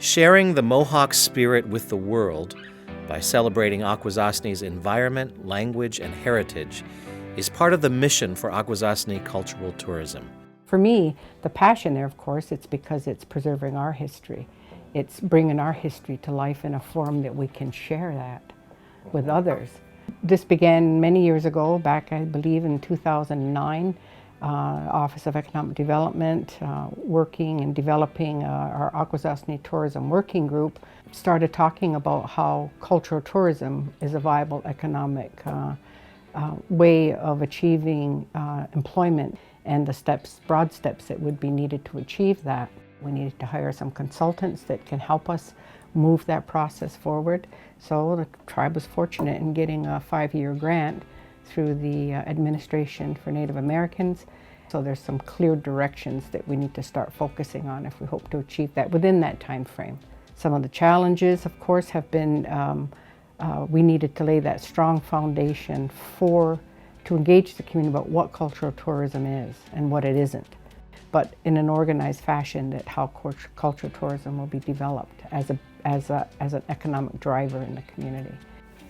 Sharing the Mohawk spirit with the world by celebrating Akwesasne's environment, language, and heritage is part of the mission for Akwesasne Cultural Tourism. For me, the passion there, of course, it's because it's preserving our history. It's bringing our history to life in a form that we can share that with others. This began many years ago, back I believe in 2009. Office of Economic Development, working and developing our Akwesasne Tourism Working Group, started talking about how cultural tourism is a viable economic way of achieving employment and the broad steps that would be needed to achieve that. We needed to hire some consultants that can help us move that process forward. So the tribe was fortunate in getting a 5-year grant through the Administration for Native Americans. So there's some clear directions that we need to start focusing on if we hope to achieve that within that time frame. Some of the challenges, of course, have been we needed to lay that strong foundation to engage the community about what cultural tourism is and what it isn't, but in an organized fashion, that how cultural tourism will be developed as an economic driver in the community.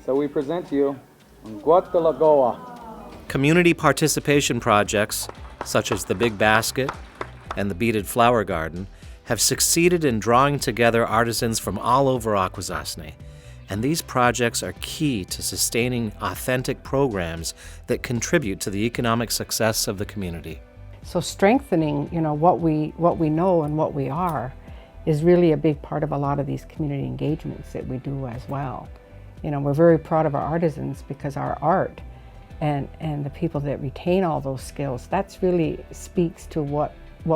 So we present to you Onkwarihwa'shòn. Community participation projects, such as the Big Basket and the Beaded Flower Garden, have succeeded in drawing together artisans from all over Akwesasne. And these projects are key to sustaining authentic programs that contribute to the economic success of the community. So strengthening, what we know and what we are is really a big part of a lot of these community engagements that we do as well. We're very proud of our artisans because our art and the people that retain all those skills, that's really speaks to what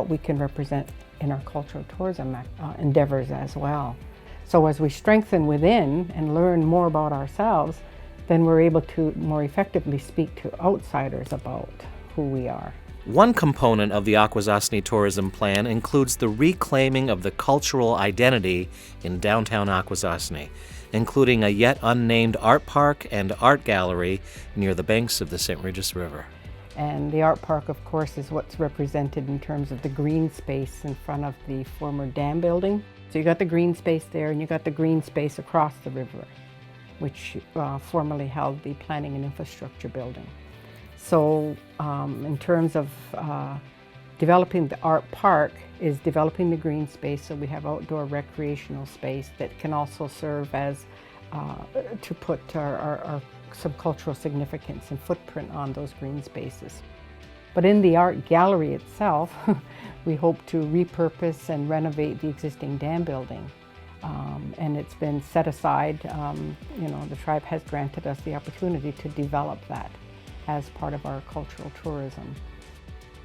we can represent in our cultural tourism endeavors as well. So as we strengthen within and learn more about ourselves, then we're able to more effectively speak to outsiders about who we are. One component of the Akwesasne Tourism Plan includes the reclaiming of the cultural identity in downtown Akwesasne, including a yet unnamed art park and art gallery near the banks of the St. Regis River. And the art park, of course, is what's represented in terms of the green space in front of the former dam building. So you got the green space there, and you got the green space across the river, which formerly held the Planning and Infrastructure Building. So in terms of developing the art park is developing the green space, so we have outdoor recreational space that can also serve as to put some cultural significance and footprint on those green spaces. But in the art gallery itself, we hope to repurpose and renovate the existing dam building. And it's been set aside, the tribe has granted us the opportunity to develop that as part of our cultural tourism.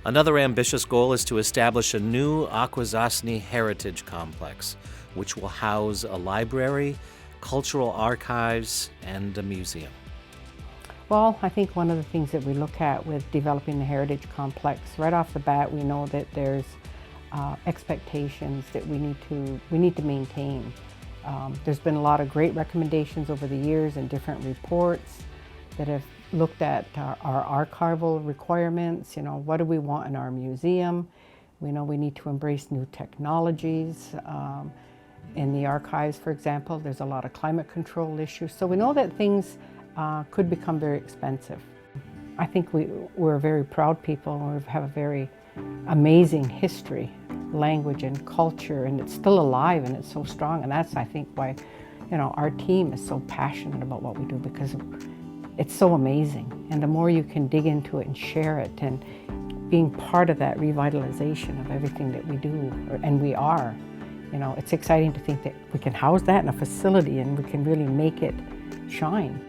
Another ambitious goal is to establish a new Akwesasne Heritage Complex, which will house a library, cultural archives, and a museum. Well, I think one of the things that we look at with developing the Heritage Complex, right off the bat, we know that there's expectations that we need to maintain. There's been a lot of great recommendations over the years and different reports that have looked at our archival requirements. What do we want in our museum? We know we need to embrace new technologies. In the archives, for example, there's a lot of climate control issues. So we know that things could become very expensive. I think we're a very proud people, and we have a very amazing history, language, and culture, and it's still alive and it's so strong. And that's, I think, why our team is so passionate about what we do, because it's so amazing. And the more you can dig into it and share it, and being part of that revitalization of everything that we do, and we are, it's exciting to think that we can house that in a facility and we can really make it shine.